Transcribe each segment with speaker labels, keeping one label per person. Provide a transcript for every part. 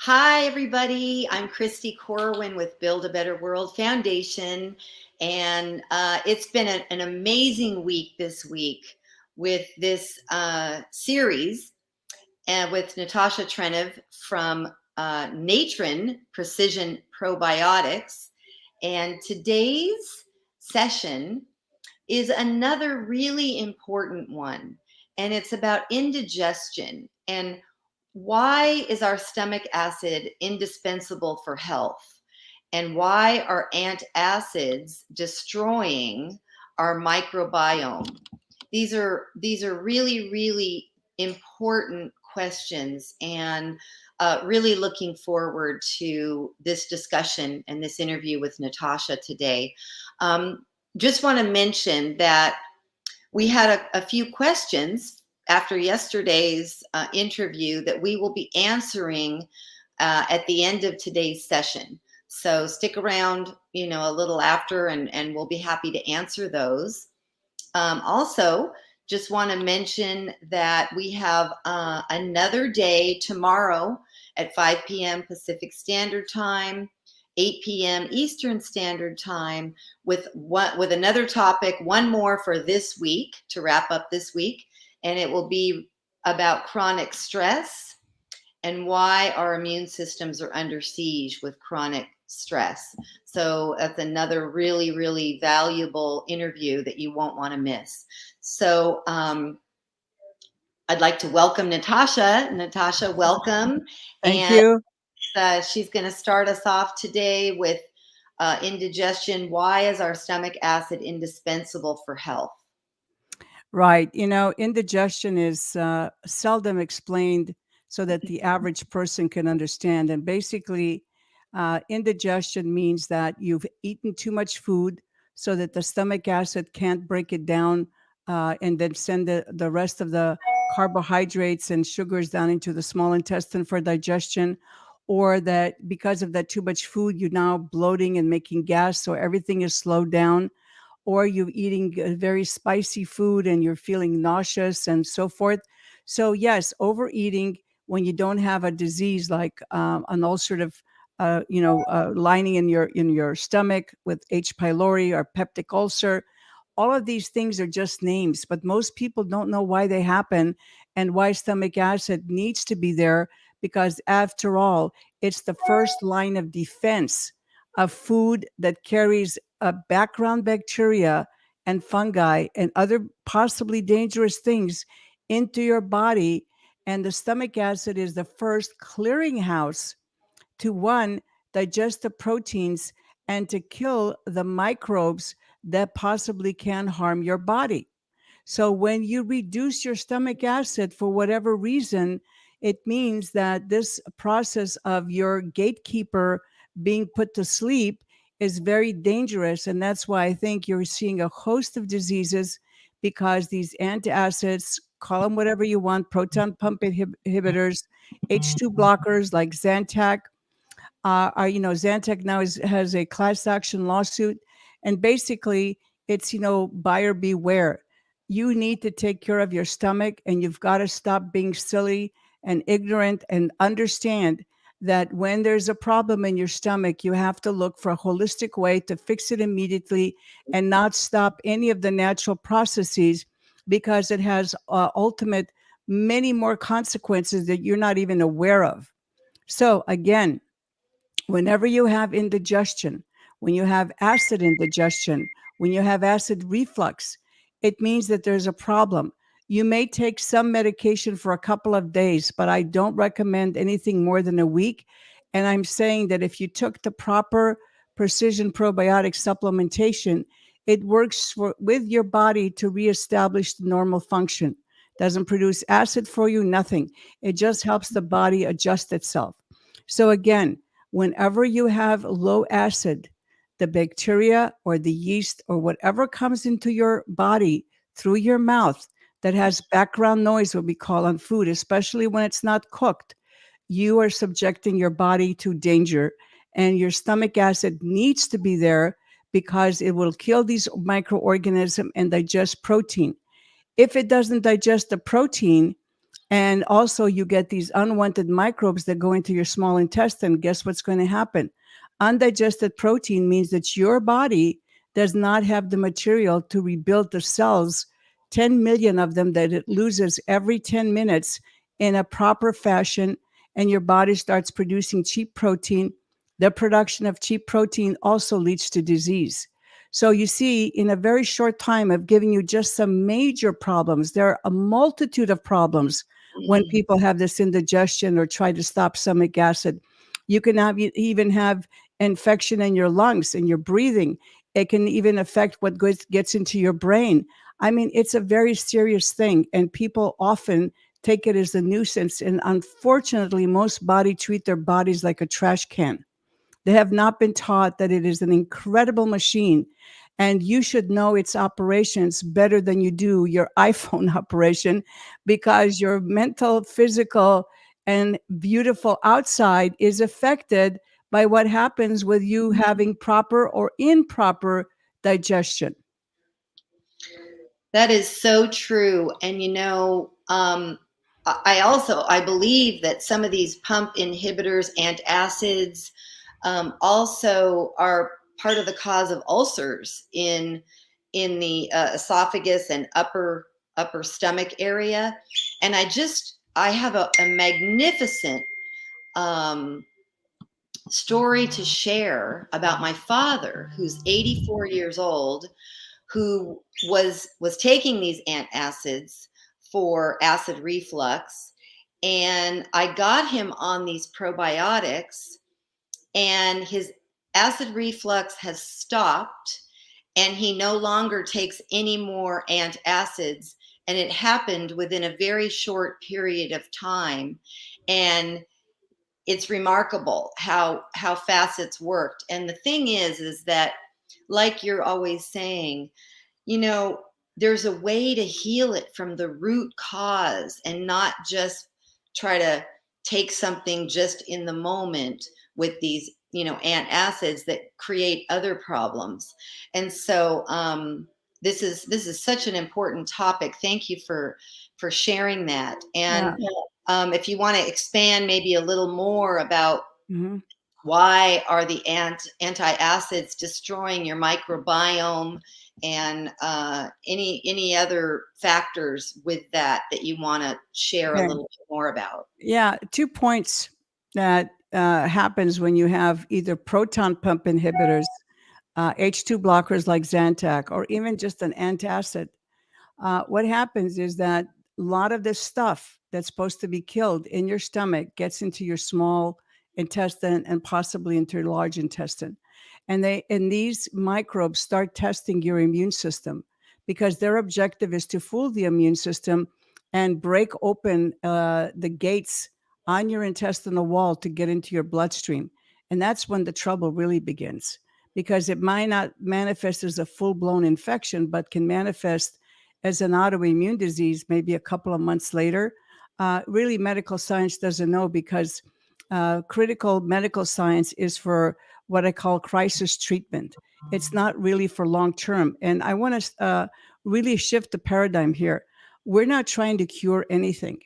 Speaker 1: Hi, everybody. I'm Christy Corwin with Build a Better World Foundation. And it's been an amazing week this week with this series and with Natasha Trenev from Natron Precision Probiotics. And today's session is another really important one. And it's about indigestion and why is our stomach acid indispensable for health? And why are antacids destroying our microbiome? These are really, really important questions, and really looking forward to this discussion and this interview with Natasha today. Just want to mention that we had a few questions after yesterday's interview that we will be answering at the end of today's session. So stick around, a little after, and we'll be happy to answer those. Also, just want to mention that we have another day tomorrow at 5 p.m. Pacific Standard Time, 8 p.m. Eastern Standard Time, with another topic, one more for this week to wrap up this week, and it will be about chronic stress and why our immune systems are under siege with chronic stress. So that's another really, really valuable interview that you won't want to miss. So I'd like to welcome Natasha. Natasha, welcome.
Speaker 2: Thank you.
Speaker 1: She's going to start us off today with indigestion. Why is our stomach acid indispensable for health?
Speaker 2: Right. Indigestion is seldom explained so that the average person can understand. And basically, indigestion means that you've eaten too much food so that the stomach acid can't break it down and then send the rest of the carbohydrates and sugars down into the small intestine for digestion. Or that because of that too much food, you're now bloating and making gas, so everything is slowed down, or you're eating very spicy food and you're feeling nauseous and so forth. So yes, overeating when you don't have a disease like an ulcerative, lining in your stomach with H. pylori or peptic ulcer. All of these things are just names, but most people don't know why they happen and why stomach acid needs to be there, because after all, it's the first line of defense of food that carries background bacteria and fungi and other possibly dangerous things into your body. And the stomach acid is the first clearinghouse to, one, digest the proteins and to kill the microbes that possibly can harm your body. So when you reduce your stomach acid for whatever reason, it means that this process of your gatekeeper being put to sleep is very dangerous. And that's why I think you're seeing a host of diseases, because these antacids, call them whatever you want, proton pump inhibitors, H2 blockers like Zantac, Zantac now has a class action lawsuit, and basically it's buyer beware. You need to take care of your stomach, and you've got to stop being silly and ignorant and understand that when there's a problem in your stomach, you have to look for a holistic way to fix it immediately and not stop any of the natural processes, because it has ultimate many more consequences that you're not even aware of. So again, whenever you have indigestion, when you have acid indigestion, when you have acid reflux, it means that there's a problem. You may take some medication for a couple of days, but I don't recommend anything more than a week. And I'm saying that if you took the proper precision probiotic supplementation, it works with your body to reestablish the normal function. Doesn't produce acid for you, nothing. It just helps the body adjust itself. So again, whenever you have low acid, the bacteria or the yeast or whatever comes into your body through your mouth that has background noise, what we call on food, especially when it's not cooked, you are subjecting your body to danger. And your stomach acid needs to be there because it will kill these microorganisms and digest protein. If it doesn't digest the protein, And also, you get these unwanted microbes that go into your small intestine. Guess what's going to happen? Undigested protein means that your body does not have the material to rebuild the cells, 10 million of them that it loses every 10 minutes in a proper fashion. And your body starts producing cheap protein. The production of cheap protein also leads to disease. So you see, in a very short time of giving you just some major problems, there are a multitude of problems when
Speaker 1: Mm.
Speaker 2: people have this indigestion or try to stop stomach acid. You can have even have infection in your lungs and your breathing. It can even affect what gets into your brain. I mean, it's a very serious thing, and people often take it as a nuisance. And unfortunately, most treat their bodies like a trash can. They have not been taught that it is an incredible machine, and you should know its operations better than you do your iPhone operation, because your mental, physical, and beautiful outside is affected by what happens with you having proper or improper digestion.
Speaker 1: That is so true. And I believe that some of these pump inhibitors, antacids, also are part of the cause of ulcers in the esophagus and upper stomach area. And I have a magnificent um, story to share about my father, who's 84 years old, who was taking these antacids for acid reflux, and I got him on these probiotics, and his acid reflux has stopped, and he no longer takes any more antacids, and it happened within a very short period of time. And it's remarkable how fast it's worked. And the thing is that, like you're always saying, you know, there's a way to heal it from the root cause and not just try to take something just in the moment with these, antacids that create other problems. And so this is such an important topic. Thank you for sharing that.
Speaker 2: Yeah.
Speaker 1: And if you want to expand maybe a little more about
Speaker 2: Mhm.
Speaker 1: why are the antacids destroying your microbiome, and any other factors with that you want to share a
Speaker 2: Okay.
Speaker 1: little bit more about.
Speaker 2: Yeah, 2 points that happens when you have either proton pump inhibitors, H2 blockers like Zantac, or even just an antacid. What happens is that a lot of this stuff that's supposed to be killed in your stomach gets into your small intestine and possibly into your large intestine. And these microbes start testing your immune system, because their objective is to fool the immune system and break open the gates on your intestinal wall to get into your bloodstream. And that's when the trouble really begins, because it might not manifest as a full blown infection, but can manifest as an autoimmune disease maybe a couple of months later. Really, medical science doesn't know, because critical medical science is for what I call crisis treatment. It's not really for long term. And I want to really shift the paradigm here. We're not trying to cure anything.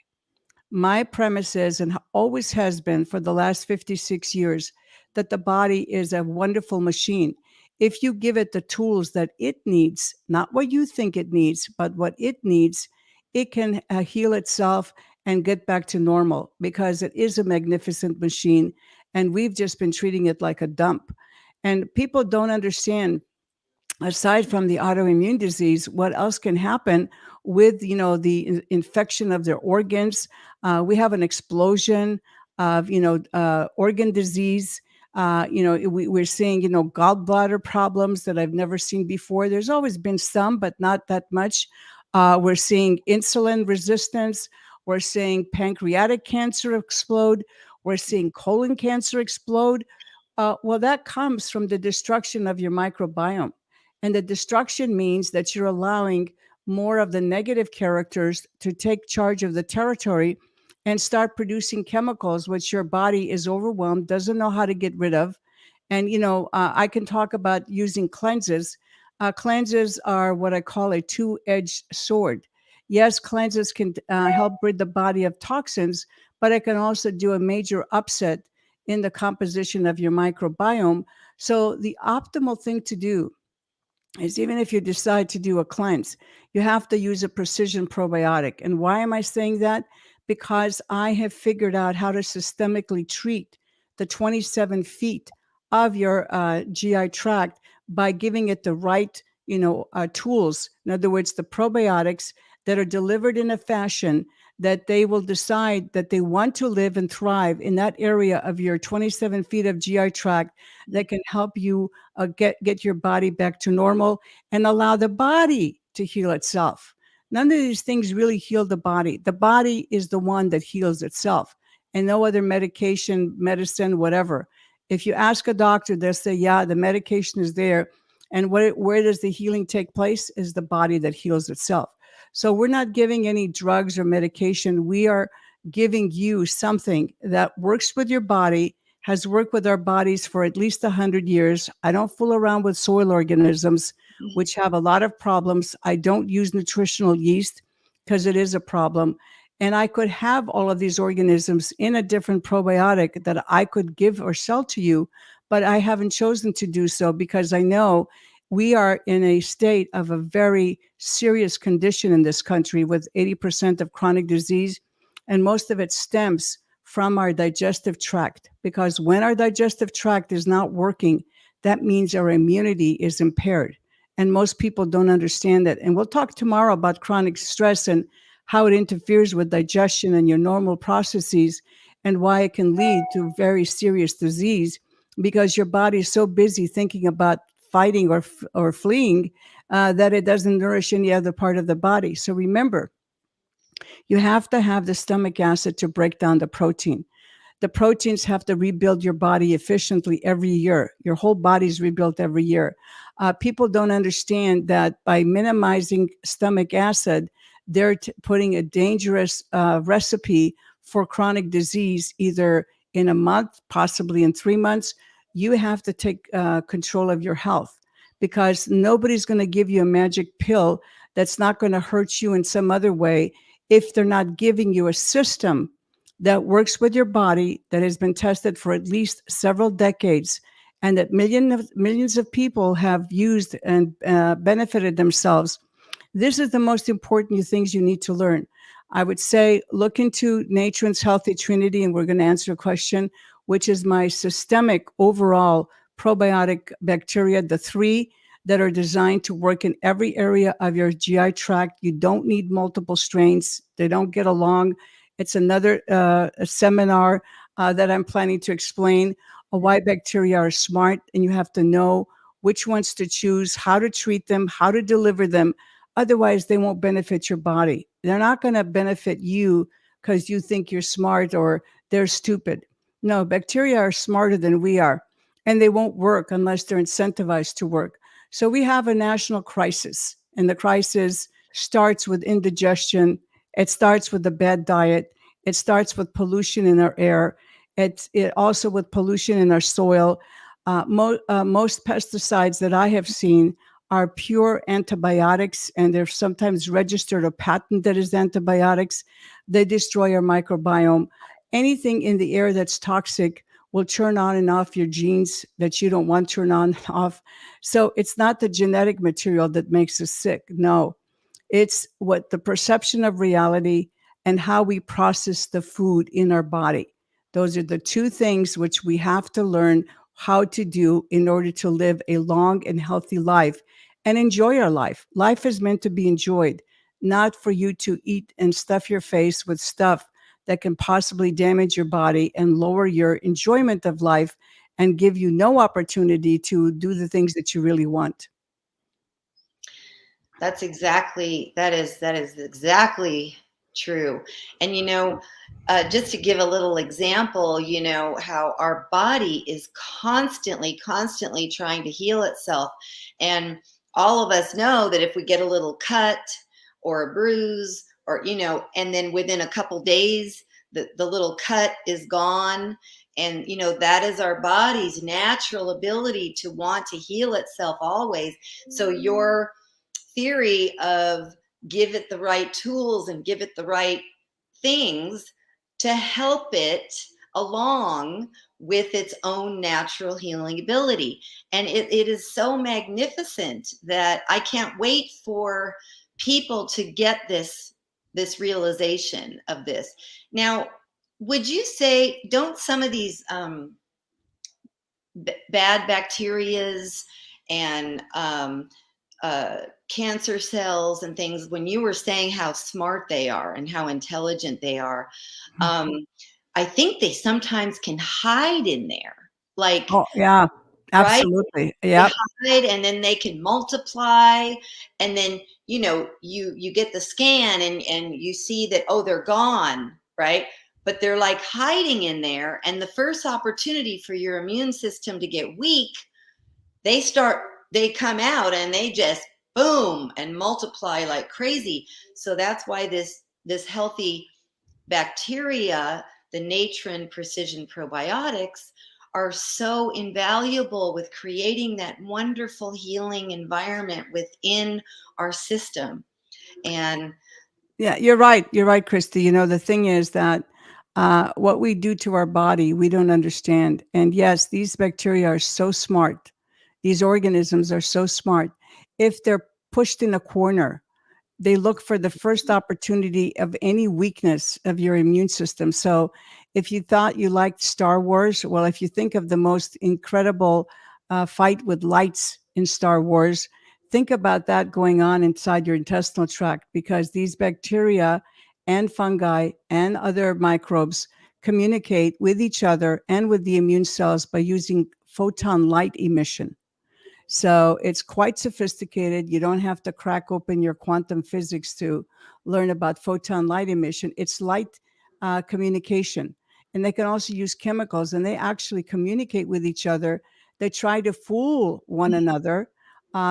Speaker 2: My premise is, and always has been for the last 56 years, that the body is a wonderful machine. If you give it the tools that it needs, not what you think it needs, but what it needs, it can heal itself and get back to normal, because it is a magnificent machine. And we've just been treating it like a dump. And people don't understand, aside from the autoimmune disease, what else can happen with the infection of their organs. We have an explosion of organ disease. We're seeing gallbladder problems that I've never seen before. There's always been some, but not that much. We're seeing insulin resistance. We're seeing pancreatic cancer explode. We're seeing colon cancer explode. Well, that comes from the destruction of your microbiome. And the destruction means that you're allowing more of the negative characters to take charge of the territory and start producing chemicals which your body is overwhelmed, doesn't know how to get rid of. And, I can talk about using cleanses. Cleanses are what I call a two-edged sword. Yes, cleanses can help rid the body of toxins, but it can also do a major upset in the composition of your microbiome. So the optimal thing to do is, even if you decide to do a cleanse, you have to use a precision probiotic. And why am I saying that? Because I have figured out how to systemically treat the 27 feet of your GI tract by giving it the right, tools. In other words, the probiotics that are delivered in a fashion that they will decide that they want to live and thrive in that area of your 27 feet of GI tract that can help you get your body back to normal and allow the body to heal itself. None of these things really heal the body. The body is the one that heals itself, and no other medication, medicine, whatever. If you ask a doctor, they'll say, yeah, the medication is there. And where does the healing take place? Is the body that heals itself. So we're not giving any drugs or medication. We are giving you something that works with your body, has worked with our bodies for at least 100 years. I don't fool around with soil organisms, which have a lot of problems. I don't use nutritional yeast because it is a problem. And I could have all of these organisms in a different probiotic that I could give or sell to you, but I haven't chosen to do so because I know we are in a state of a very serious condition in this country with 80% of chronic disease, and most of it stems from our digestive tract, because when our digestive tract is not working, that means our immunity is impaired. And most people don't understand that. And we'll talk tomorrow about chronic stress and how it interferes with digestion and your normal processes, and why it can lead to very serious disease because your body is so busy thinking about fighting or fleeing that it doesn't nourish any other part of the body. So remember, you have to have the stomach acid to break down the protein. The proteins have to rebuild your body efficiently every year. Your whole body's rebuilt every year. People don't understand that by minimizing stomach acid, they're putting a dangerous recipe for chronic disease, either in a month, possibly in 3 months. You have to take control of your health, because nobody's going to give you a magic pill that's not going to hurt you in some other way if they're not giving you a system that works with your body, that has been tested for at least several decades, and that millions of people have used and benefited themselves. This is the most important things you need to learn. I would say look into Natron's Healthy Trinity, and we're going to answer a question, which is my systemic overall probiotic bacteria, the 3 that are designed to work in every area of your GI tract. You don't need multiple strains. They don't get along. It's another a seminar that I'm planning to explain why bacteria are smart, and you have to know which ones to choose, how to treat them, how to deliver them. Otherwise, they won't benefit your body. They're not going to benefit you because you think you're smart or they're stupid. No, bacteria are smarter than we are, and they won't work unless they're incentivized to work. So we have a national crisis, and the crisis starts with indigestion. It starts with the bad diet. It starts with pollution in our air. It also with pollution in our soil. Most pesticides that I have seen are pure antibiotics, and they're sometimes registered or patented as antibiotics. They destroy our microbiome. Anything in the air that's toxic will turn on and off your genes that you don't want to turn on and off. So it's not the genetic material that makes us sick. No, it's what the perception of reality and how we process the food in our body. Those are the 2 things which we have to learn how to do in order to live a long and healthy life and enjoy our life. Life is meant to be enjoyed, not for you to eat and stuff your face with stuff that can possibly damage your body and lower your enjoyment of life and give you no opportunity to do the things that you really want.
Speaker 1: That is exactly true. And just to give a little example, how our body is constantly trying to heal itself. And all of us know that if we get a little cut or a bruise, or and then within a couple days the little cut is gone. And that is our body's natural ability to want to heal itself always. So your theory of give it the right tools and give it the right things to help it along with its own natural healing ability. And it is so magnificent that I can't wait for people to get this realization of this. Now, would you say, don't some of these bad bacterias and cancer cells and things, when you were saying how smart they are and how intelligent they are, um, I think they sometimes can hide in there, like,
Speaker 2: Oh, yeah,
Speaker 1: right?
Speaker 2: absolutely.
Speaker 1: They
Speaker 2: Yep.
Speaker 1: hide and then they can multiply, and then you get the scan and you see that, oh, they're gone, right? But they're like hiding in there, and the first opportunity for your immune system to get weak, they come out and they just boom and multiply like crazy. So that's why this healthy bacteria, the Natron Precision Probiotics, are so invaluable with creating that wonderful healing environment within our system. And
Speaker 2: Yeah, you're right. You're right, Christy. You know, the thing is that what we do to our body, we don't understand. And yes, these bacteria are so smart. These organisms are so smart. If they're pushed in a corner, they look for the first opportunity of any weakness of your immune system. So if you thought you liked Star Wars, well, if you think of the most incredible fight with lights in Star Wars, think about that going on inside your intestinal tract, because these bacteria and fungi and other microbes communicate with each other and with the immune cells by using photon light emission. So it's quite sophisticated. You don't have to crack open your quantum physics to learn about photon light emission. It's light communication. And they can also use chemicals, and they actually communicate with each other. They try to fool one another.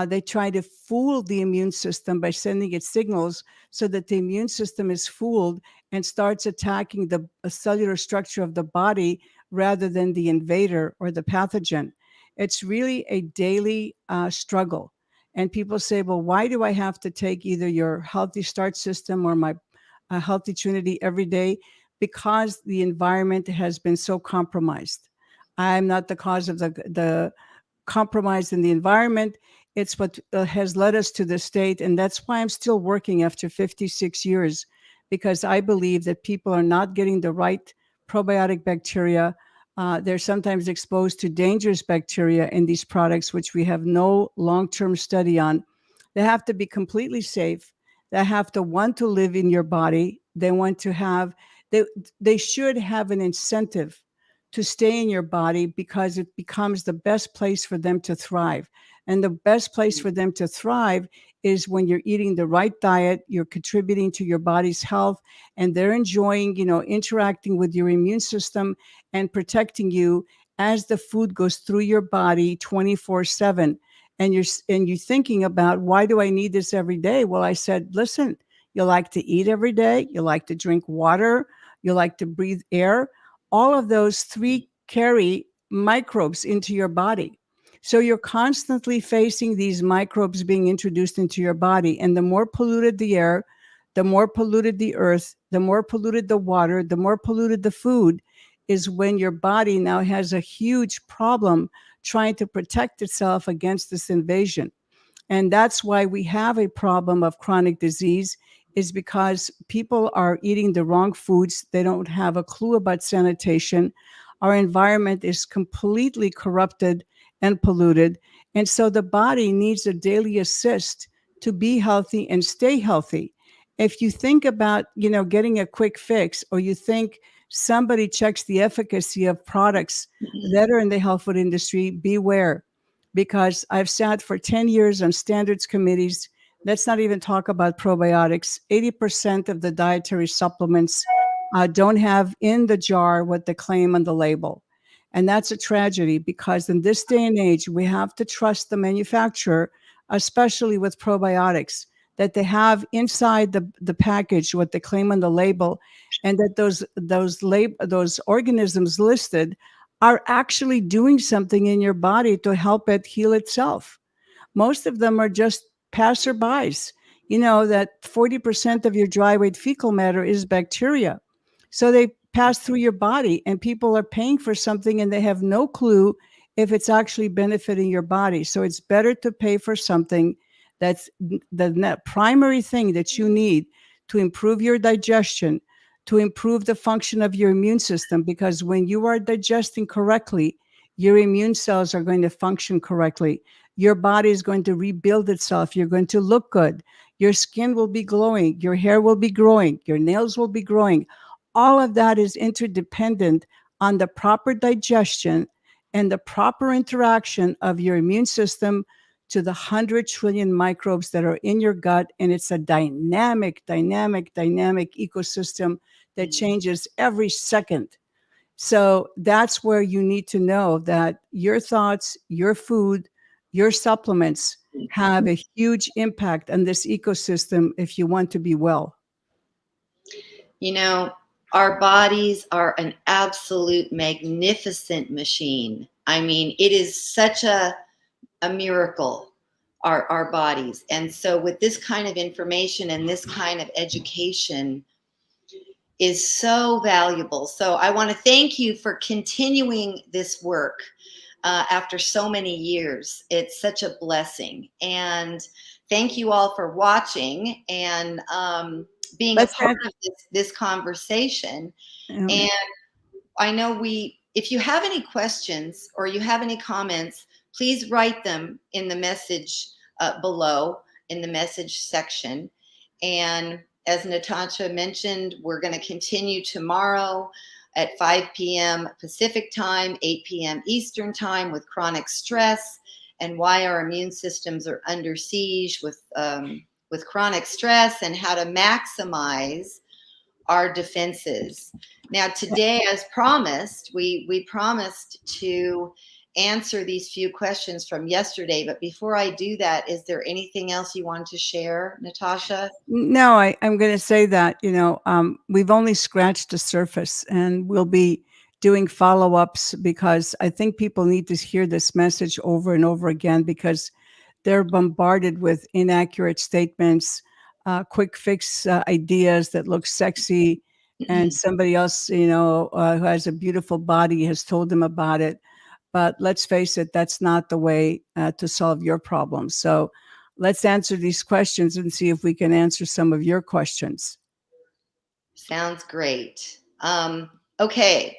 Speaker 2: They try to fool the immune system by sending it signals so that the immune system is fooled and starts attacking the cellular structure of the body rather than the invader or the pathogen. It's really a daily struggle. And people say, well, why do I have to take either your Healthy Start system or my Healthy Trinity every day? Because the environment has been so compromised. I'm not the cause of the compromise in the environment. It's what has led us to this state. And that's why I'm still working after 56 years, because I believe that people are not getting the right probiotic bacteria. They're sometimes exposed to dangerous bacteria in these products, which we have no long-term study on. They have to be completely safe. They have to want to live in your body. They want to have, they, they should have an incentive to stay in your body, because it becomes the best place for them to thrive. And the best place for them to thrive is when you're eating the right diet, you're contributing to your body's health, and they're enjoying, interacting with your immune system and protecting you as the food goes through your body 24/7. And you're thinking about, why do I need this every day? Well, I said, listen, you like to eat every day, you like to drink water, you like to breathe air. All of those three carry microbes into your body. So you're constantly facing these microbes being introduced into your body. And the more polluted the air, the more polluted the earth, the more polluted the water, the more polluted the food, is when your body now has a huge problem trying to protect itself against this invasion. And that's why we have a problem of chronic disease, is because people are eating the wrong foods. They don't have a clue about sanitation. Our environment is completely corrupted and polluted. And so the body needs a daily assist to be healthy and stay healthy. If you think about, getting a quick fix, or you think somebody checks the efficacy of products that are in the health food industry, beware, because I've sat for 10 years on standards committees. Let's not even talk about probiotics. 80% of the dietary supplements don't have in the jar what they claim on the label. And that's a tragedy, because in this day and age, we have to trust the manufacturer, especially with probiotics, that they have inside the package what they claim on the label, and that those organisms listed are actually doing something in your body to help it heal itself. Most of them are just passerbys. you know that 40% of your dry weight fecal matter is bacteria. So they pass through your body, and people are paying for something and they have no clue if it's actually benefiting your body. So it's better to pay for something that's the primary thing that you need to improve your digestion, to improve the function of your immune system, because when you are digesting correctly, your immune cells are going to function correctly. Your body is going to rebuild itself. You're going to look good. Your skin will be glowing. Your hair will be growing. Your nails will be growing. All of that is interdependent on the proper digestion and the proper interaction of your immune system to the 100 trillion microbes that are in your gut. And it's a dynamic ecosystem that changes every second. So that's where you need to know that your thoughts, your food, your supplements have a huge impact on this ecosystem if you want to be well.
Speaker 1: You know, our bodies are an absolute magnificent machine. I mean, it is such a miracle, our bodies. And so with this kind of information and this kind of education is so valuable. So I want to thank you for continuing this work after so many years. It's such a blessing. And thank you all for watching and being a part of this conversation. And I know if you have any questions or you have any comments, please write them in the message below in the message section. And as Natasha mentioned, we're going to continue tomorrow at 5 p.m. Pacific time, 8 p.m. Eastern time with chronic stress and why our immune systems are under siege with chronic stress and how to maximize our defenses. Now, today, as promised, we promised to answer these few questions from yesterday. But before I do that, is there anything else you want to share, Natasha?
Speaker 2: No, I'm going to say that, we've only scratched the surface, and we'll be doing follow-ups because I think people need to hear this message over and over again because they're bombarded with inaccurate statements, quick fix ideas that look sexy, and somebody else, who has a beautiful body has told them about it. But let's face it, that's not the way to solve your problems. So let's answer these questions and see if we can answer some of your questions.
Speaker 1: Sounds great. Okay,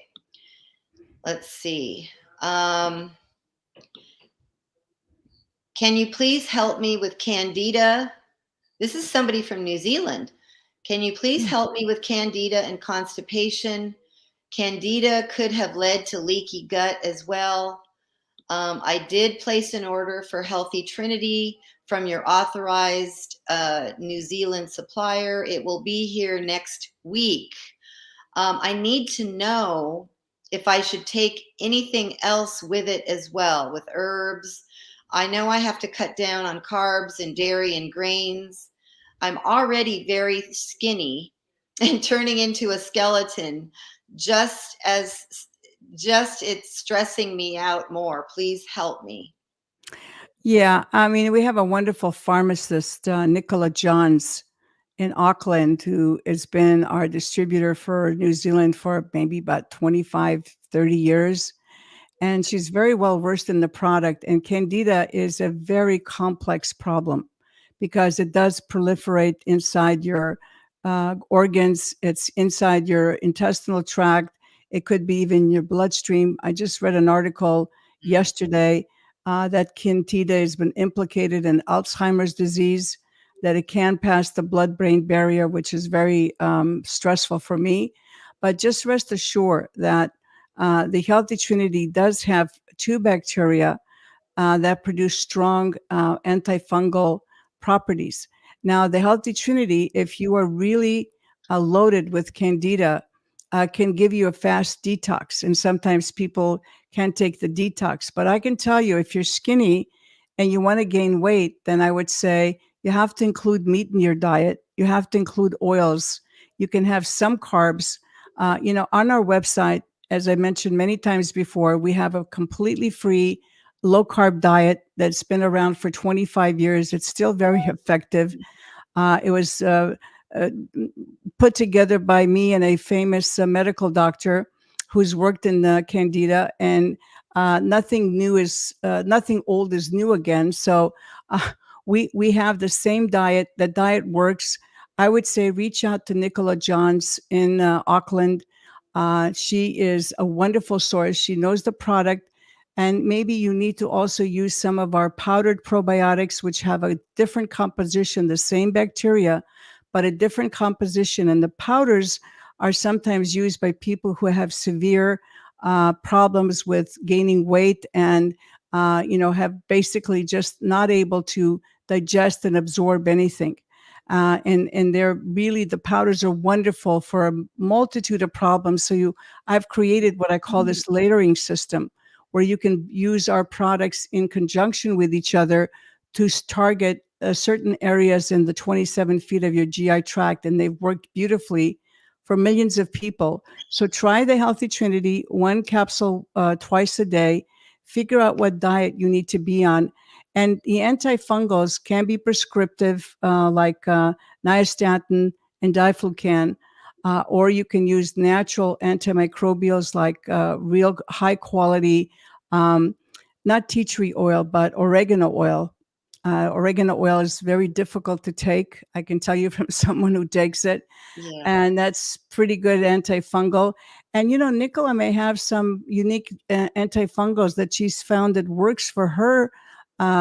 Speaker 1: let's see. Can you please help me with Candida? This is somebody from New Zealand. Can you please help me with Candida and constipation? Candida could have led to leaky gut as well. I did place an order for Healthy Trinity from your authorized New Zealand supplier. It will be here next week. I need to know if I should take anything else with it as well, with herbs. I know I have to cut down on carbs and dairy and grains. I'm already very skinny and turning into a skeleton. It's stressing me out more. Please help me.
Speaker 2: Yeah, I mean, we have a wonderful pharmacist, Nicola Johns in Auckland, who has been our distributor for New Zealand for maybe about 25, 30 years. And she's very well versed in the product. And Candida is a very complex problem because it does proliferate inside your organs. It's inside your intestinal tract. It could be even your bloodstream. I just read an article yesterday that Candida has been implicated in Alzheimer's disease, that it can pass the blood-brain barrier, which is very stressful for me. But just rest assured that the Healthy Trinity does have two bacteria that produce strong antifungal properties. Now, the Healthy Trinity, if you are really loaded with Candida, can give you a fast detox. And sometimes people can't take the detox. But I can tell you, if you're skinny and you want to gain weight, then I would say you have to include meat in your diet. You have to include oils. You can have some carbs. On our website, as I mentioned many times before, we have a completely free low carb diet that's been around for 25 years. It's still very effective. It was uh, put together by me and a famous medical doctor who's worked in Candida, and nothing old is new again. So we have the same diet. The diet works. I would say reach out to Nicola Johns in Auckland. She is a wonderful source. She knows the product. And maybe you need to also use some of our powdered probiotics, which have a different composition, the same bacteria, but a different composition. And the powders are sometimes used by people who have severe problems with gaining weight and, have basically just not able to digest and absorb anything. And they're really, the powders are wonderful for a multitude of problems. So I've created what I call this layering system, where you can use our products in conjunction with each other to target certain areas in the 27 feet of your GI tract. And they've worked beautifully for millions of people. So try the Healthy Trinity, one capsule twice a day. Figure out what diet you need to be on. And the antifungals can be prescriptive, like nystatin and diflucan, or you can use natural antimicrobials like real high quality, um, not tea tree oil, but oregano oil. Oregano oil is very difficult to take. I can tell you from someone who takes it,
Speaker 1: Yeah.
Speaker 2: and that's pretty good antifungal. And Nicola may have some unique antifungals that she's found that works for her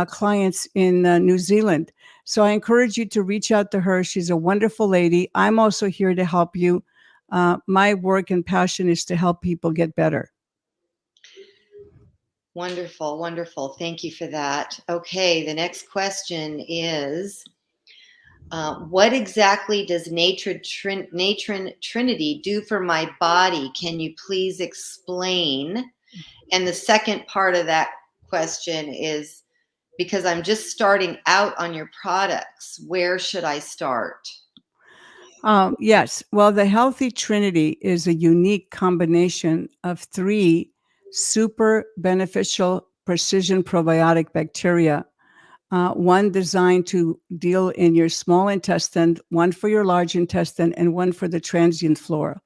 Speaker 2: clients in New Zealand. So I encourage you to reach out to her. She's a wonderful lady. I'm also here to help you. My work and passion is to help people get better.
Speaker 1: Wonderful, wonderful. Thank you for that. Okay, the next question is, what exactly does Natron Trinity do for my body? Can you please explain? And the second part of that question is, because I'm just starting out on your products, where should I start?
Speaker 2: Yes. Well, the Healthy Trinity is a unique combination of three super beneficial precision probiotic bacteria. One designed to deal in your small intestine, one for your large intestine, and one for the transient flora.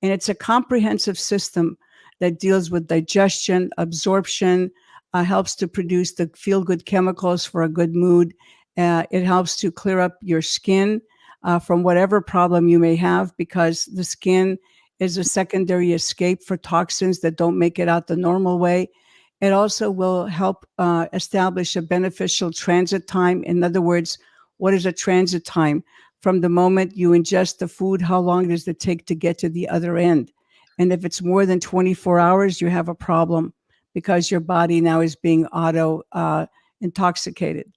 Speaker 2: And it's a comprehensive system that deals with digestion, absorption, helps to produce the feel good chemicals for a good mood. It helps to clear up your skin from whatever problem you may have, because the skin is a secondary escape for toxins that don't make it out the normal way. It also will help establish a beneficial transit time. In other words, what is a transit time? From the moment you ingest the food, how long does it take to get to the other end? And if it's more than 24 hours, you have a problem, because your body now is being auto intoxicated.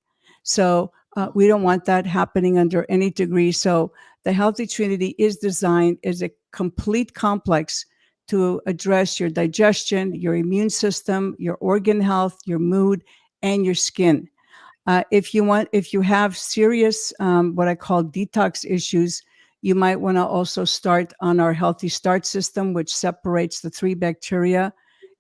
Speaker 2: So we don't want that happening under any degree. So the Healthy Trinity is designed as a complete complex to address your digestion, your immune system, your organ health, your mood, and your skin. If you have serious, what I call detox issues, you might want to also start on our Healthy Start system, which separates the three bacteria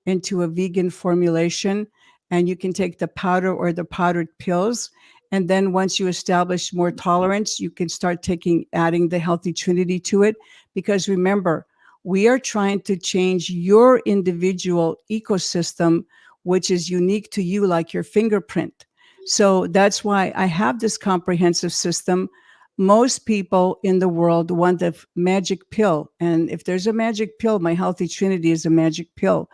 Speaker 2: into a vegan formulation. And you can take the powder or the powdered pills. And then once you establish more tolerance, you can start adding the Healthy Trinity to it. Because remember, we are trying to change your individual ecosystem, which is unique to you, like your fingerprint. So that's why I have this comprehensive system. Most people in the world want a magic pill. And if there's a magic pill, my Healthy Trinity is a magic pill.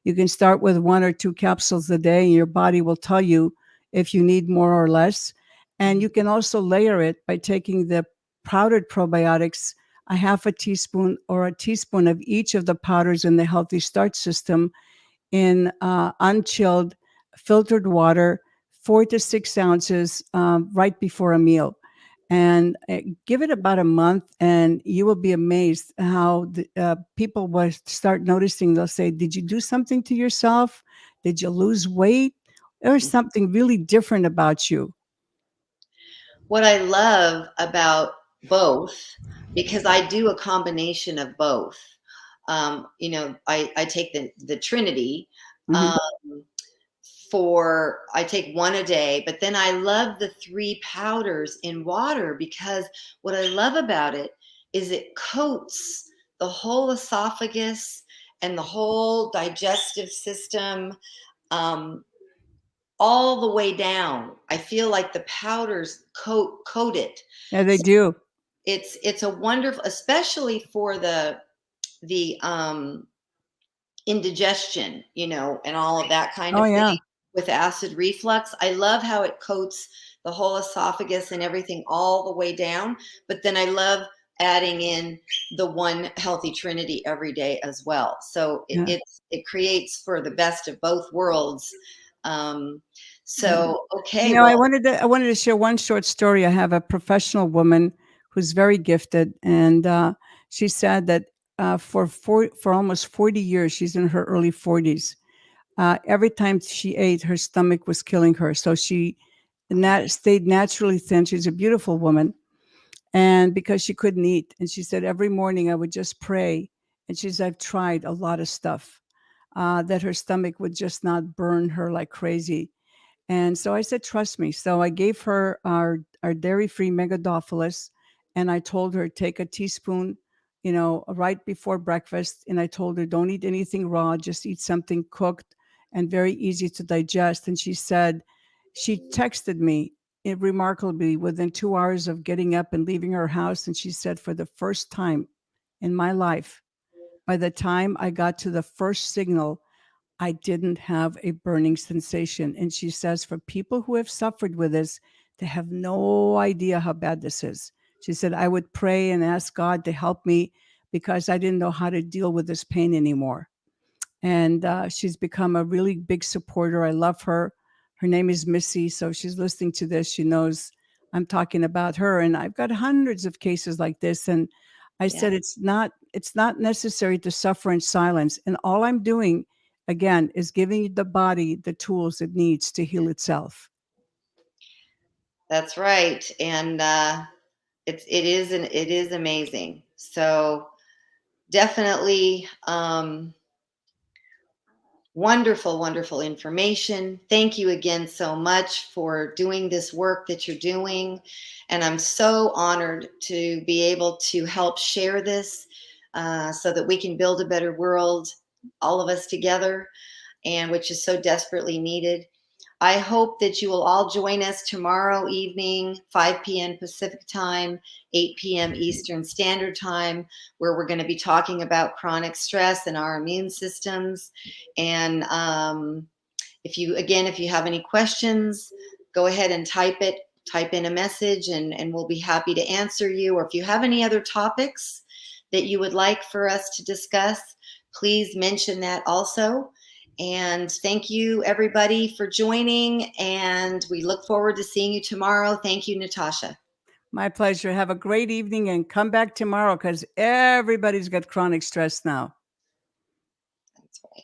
Speaker 2: You can start with 1 or 2 capsules a day, and your body will tell you if you need more or less. And you can also layer it by taking the powdered probiotics, a half a teaspoon or a teaspoon of each of the powders in the Healthy Start system, in unchilled, filtered water, 4 to 6 ounces, right before a meal. And give it about a month, and you will be amazed how people will start noticing. They'll say, "Did you do something to yourself? Did you lose weight? There's something really different about you."
Speaker 1: What I love about both, because I do a combination of both. I take the Trinity
Speaker 2: Mhm.
Speaker 1: um, I take one a day, but then I love the 3 powders in water because what I love about it is it coats the whole esophagus and the whole digestive system, um, all the way down. I feel like the powders coat it.
Speaker 2: Yeah, they
Speaker 1: So
Speaker 2: do.
Speaker 1: it's a wonderful, especially for the indigestion, and all of that kind
Speaker 2: Oh,
Speaker 1: of thing
Speaker 2: yeah.
Speaker 1: with acid reflux. I love how it coats the whole esophagus and everything all the way down. But then I love adding in the one healthy trinity every day as well. So
Speaker 2: Yeah.
Speaker 1: it creates for the best of both worlds. Um,
Speaker 2: Yeah.
Speaker 1: so
Speaker 2: You
Speaker 1: okay,
Speaker 2: know,
Speaker 1: well,
Speaker 2: I wanted to share one short story. I have a professional woman who's very gifted, and she said that for almost 40 years, she's in her early 40s. Every time she ate, her stomach was killing her. So she stayed naturally thin. She's a beautiful woman, and because she couldn't eat, and she said every morning I would just pray, and she's I've tried a lot of stuff that her stomach would just not burn her like crazy. And so I said, trust me. So I gave her our dairy-free megadophilus, and I told her take a teaspoon, right before breakfast. And I told her don't eat anything raw, just eat something cooked and very easy to digest. And she said, she texted me remarkably within 2 hours of getting up and leaving her house. And she said, for the first time in my life, by the time I got to the first signal, I didn't have a burning sensation. And she says, for people who have suffered with this, they have no idea how bad this is. She said, I would pray and ask God to help me because I didn't know how to deal with this pain anymore. And she's become a really big supporter. I love her. Her name is Missy. So she's listening to this. She knows I'm talking about her. And I've got hundreds of cases like this. And I
Speaker 1: yeah.
Speaker 2: said, it's not necessary to suffer in silence. And all I'm doing, again, is giving the body the tools it needs to heal itself.
Speaker 1: That's right. And it is amazing. So definitely, wonderful, wonderful information. Thank you again so much for doing this work that you're doing. And I'm so honored to be able to help share this so that we can build a better world, all of us together, and which is so desperately needed. I hope that you will all join us tomorrow evening, 5 p.m. Pacific time, 8 p.m. Eastern Standard Time, where we're going to be talking about chronic stress and our immune systems. And if you have any questions, go ahead and type in a message, and we'll be happy to answer you. Or if you have any other topics that you would like for us to discuss, please mention that also. And thank you, everybody, for joining. And we look forward to seeing you tomorrow. Thank you, Natasha.
Speaker 2: My pleasure. Have a great evening and come back tomorrow because everybody's got chronic stress now.
Speaker 1: That's right.